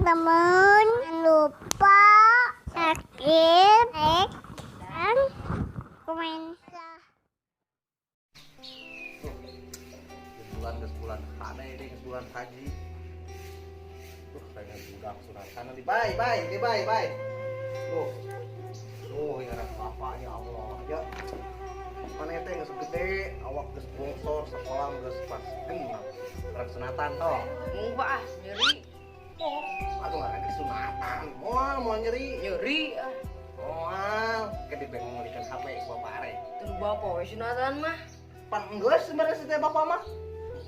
teman-teman. Jangan lupa subscribe, like, dan komen. Bulan hana ini bulan haji. Kayaknya budak sunatan nih. Bye. Ya apa ya Allah. Ya. Mana teh geus gede, awak geus bongkor, sekolah geus pas genap. Orang sunatan toh. Mubah nyeri. Aduh ada sunatan. Mau nyeri. Moal, ke dibengong ngelikan HP bapak are. Tuh bapak we sunatan mah. Pan geus sebenarnya teh bapak mah.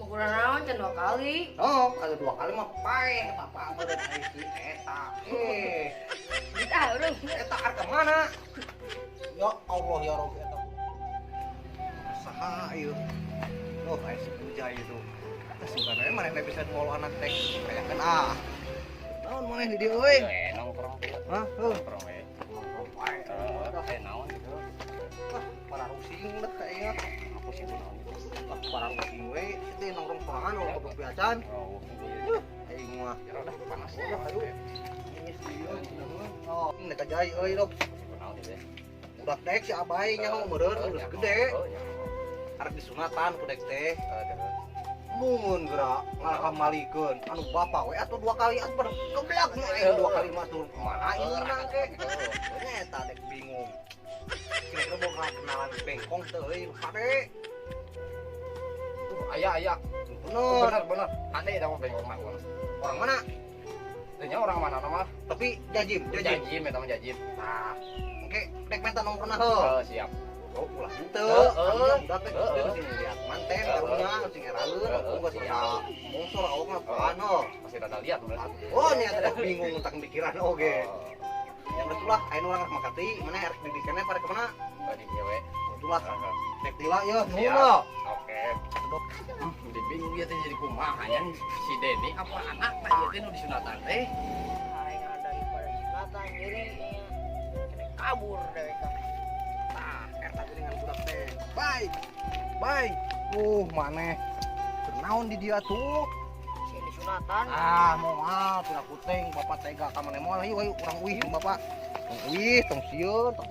Ukuran naon can 2 kali. Oh, ada 2 kali mah pae bapak mah dari si eta. Kita urang Eta arek mana? Ya Allah ya Rabbi eta. Saha ieu? Oh, kayak si Puja itu. Sebenarnya mana teh bisa ngolo anak teh kayak kan naon maneh di dieu euy? Nongkrong Hah? nongkrong we. Pae. Naon gitu. Wah, para rusing dah kayaknya. Aku sih naon gitu. Para rusing we, itu nongkrong sorangan ulah kebebiasan. Aing mah Udah panas udah ayo. Ini sih. Oh, ini ka jai euy dok. naon gitu. Udah dek si abai nyaho meureun udah gede. Arek disunatan ku dek teh. Mungun gerak ngarakam malikeun anu bapak we atuh 2 kali atuh keblak aing 2 kali mah tur kumaha ieu urang ke. Eta dek bingung. Kira-kira mau kenalan bengkong teh euy hade. Aya. Bener. Ade da mah bengong mah. Orang mana? Tanya orang mana nama? Tapi jajim. Jajim eta mah jajim. Nah, oke, dek menta nongkrong heuh. Siap. Oh, ulah henteu. Udah teh sini lihat manten karunya sing eraeun aku geus aya mungsor awak mah pan heuh. Masih rada lihat berarti. Oh, nya teh bingung tentang pikiran oge. Yang betulah aya nu urang makati, mana arek di kana pare kemana? Tadi dia we. Betulah. Dek tila ya, nuhun Siap. lo. Oke. Jadi bingung dia teh jadi kumaha nya si Deni apa anakna ieu teh nu disunatan teh. Aing daripada sunatan nyeri. Kena kabur dewek ka. Nah, eta dengan budak teh. Bye. Maneh. Kenaon di dia tuh? Sini sunatan. Moal pura kuting bapak tega ka maneh moal ayo urang uih bapak. Tong uih, tong sieun, tong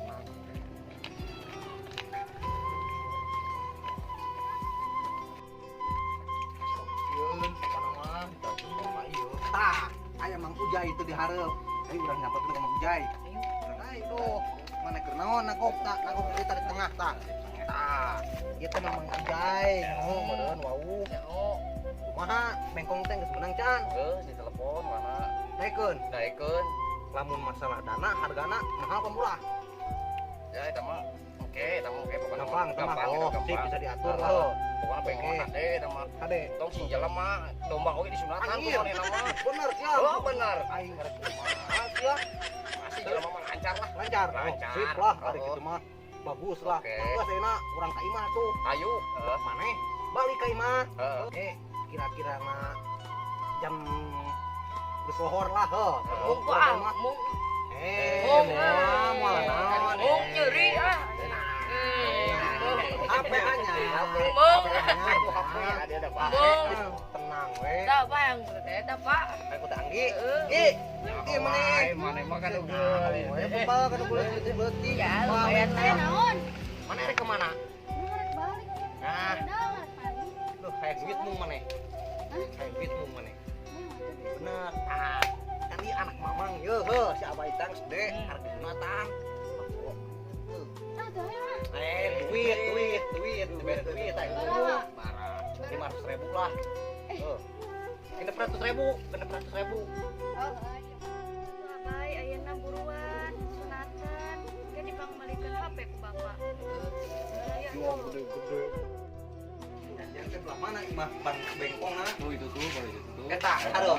aya Mang Ujai itu dihareup. Ayo urang nyampetin ka Mang Ujai. Ayo tuh, mana keur naon nagok di tarik tengah tah. Ieu teh Mang Ujai. Oh, meureun wau. Kumaha bengkong teh geus menang can? Si telepon mana? Daekeun. Lamun masalah dana hargana mahal apa murah? Ya eta mah oke pokoknya Gampang. Oh, sip bisa diatur lah. Pokoknya pengen ade eta mah. Kade. Tong sing jelema mah domba oge disunatan ku manehna mah. Bener sia. Oh bener. Aing ngarep kumaha sia? Masih jelema mah lancar lah. Lancar. Sip lah hari kitu mah. Bagus lah. Oke. Geus ayeuna urang ka imah tuh. Ayo. Maneh balik ka imah. Heeh. Kira-kira mah jam geus lohor lah heuh. Mung mung. Moal naon? Mung nyeri ah. HP hanya. Mung. Ada Pak. Tenang we. Da bang eta Pak. Aku teh Anggi. Anggi maneh. Maneh mah kan We udah. bebal kan boleh beuti. Ya lumayan teh naon. Mana rek kemana? Ngarek balik. Nah, Ngarek balik. lu kayak duit mung maneh. Kayak duit mung maneh. Bener. Kan dia anak mamang ye heuh si Abah Itang gede harga sunatan. Duit. Dibere duit ayo. Barang. 500.000 lah. Genep 100.000. Baik, ayeuna buruan sunatan kan dipangmalikeun HP ku bapak. Ya, Jual gede-gede. Yang sebelah mana imah bang bengkong ah? Tuh itu tuh kalau itu tuh. Eta, aduh.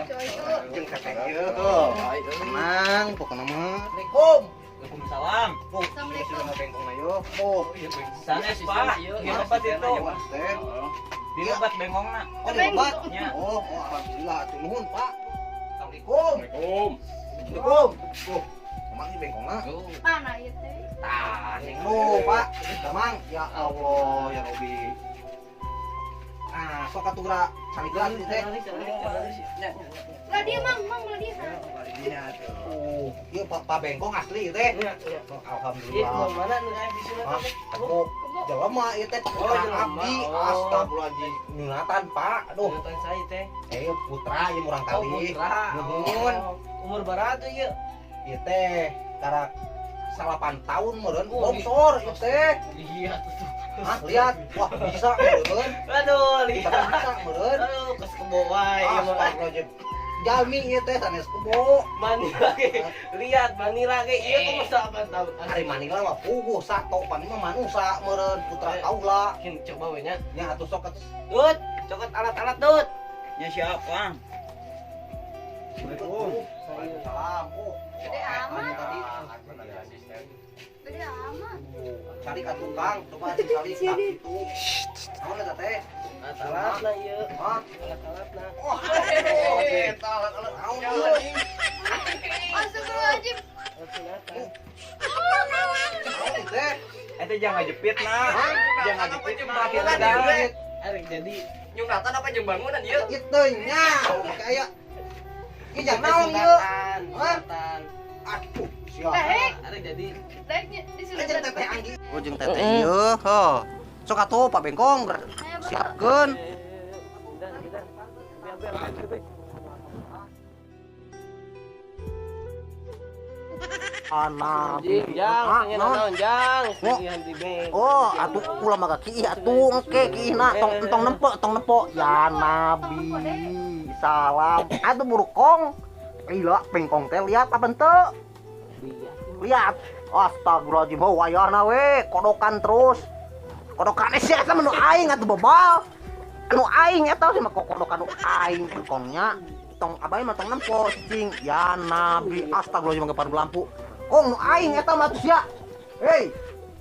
Jeung teteh ieu Oh, tuh. baik. Tenang, pokoknya mah. Assalamualaikum. Waalaikumsalam. Oh, Assalamualaikum. sudah bengkong ayo. Oh, Iya, Sanes, Pak. Gimana, Pak, Tito? Teh. Di lebat bengongna. Oh, lebat. Ya. Oh, alhamdulillah. Nuhun, Pak. Assalamualaikum. Assalamualaikum. Assalamualaikum. Oh, emang ini bengkongna? mana ieu teh? Tah, ning lu, Pak. Damang. Ya Allah, ya Robi. Sok atuh geura salikeun teh. Lah dia mang lah dia. Ieu Pak Bengkong asli teh. Iya, iya. Oh, Iya, alhamdulillah. mau mana nu aya di sini Hah? teh? Aku jelema ieu teh putra jelema. abdi. Oh. Astagfirullahaladzim. Nyunatan, Pak. Aduh. Nonton saya teh. Putra ieu murang Oh, kali. putra. Nuhun. Oh, umur berapa tuh ieu? Ieu teh karak 8 tahun meureun Oh, bongsor ieu teh. Iya tuh. Hah, lihat. Wah, bisa meureun. Aduh, lihat. Bisa meureun. Aduh, kes kebo wae ieu mah. Astagfirullahaladzim. Jami ieu teh sanes kebo. Manila ge. Lihat Manila ge ieu tuh masa 8 tahun. Hari Manila mah puguh sato pan mah manusa meureun putra kaula. Kin coba we nya. Nya atuh sok Dut, cokot alat-alat Dut. Ya siapa? Assalamualaikum. Waalaikumsalam. Oh, Gede amat. tadi Gede amat. cari ka tukang, coba cari ka itu. Naon eta teh? Alat-alatna ieu. Hah? Alat-alatna. Oh, eta alat-alat naon ieu? Astagfirullahaladzim. Alat-alatna. Naon teh? Itu jangan jepit nah. Jangan jepit mah kita Ada dah. Arek jadi Nyunatan apa jeung bangunan ieu? itu nya. Kayak ini jangan naon ieu? sunatan, Hah? sunatan. Aduh, siapa? Arek jadi Baiknya di sini. Jeung teteh anjing. Oh, jeung teteh ieu, heuh. Sok atuh Pak Bengkong siapkeun. Bentar. Biar. Anak. Jang, tanya naon jang? Pilihan di beng. Oh, atuh ulah mah kieu atuh engke kiina tong nempo ya nabi. Salam. Atuh burukong. Gila Bengkong teh lihat apa henteu? Lihat. Astagfirullahaladzim, wayahna we kodokan terus. Kodokan sih eta mah nu aing atuh bebal. Anu aing eta sih mah kodokan nu aing Bengkongnya. Tong abang mah tong nempo cing. Ya nabi, astagfirullahaladzim ngepar lampu. Oh, nu aing eta mah sia. Hei,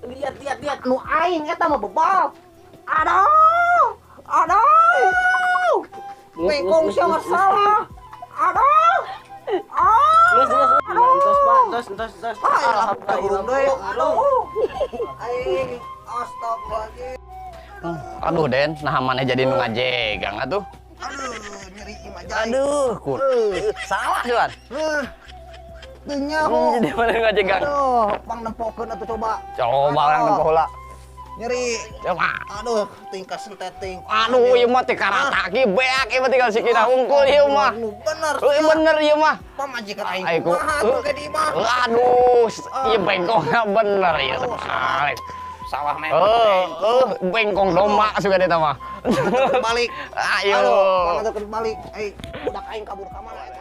lihat. Nu aing eta mah bebal. Aduh. Bengkong sia mah salah. Aduh. Entos. Alhamdulillah deui. Aduh. Aing astagfirullahaladzim. Aduh Den, nah maneh jadi nu ngajegang atuh. Aduh, nyeri imah jai. Aduh, salah Juan. Teunya ho. Jadi mana ngajegang? Aduh, pang nempokeun atuh coba. Coba orang nempo heula. Nyeri. Coba. Aduh, tingkas senteting. Aduh, ieu mah teh karata ki beak ieu mah tinggal sikina hungkul ieu mah. Bener. Heuh bener ieu mah. Pamajikan aing. Aing ku. Kumaha atuh ke di imah? Aduh, ieu bengkongna bener ieu teh. Salah meh. Bengkong domba suga eta mah. Balik. Ayo. Aduh, balik. Budak aing kabur ka mana eta?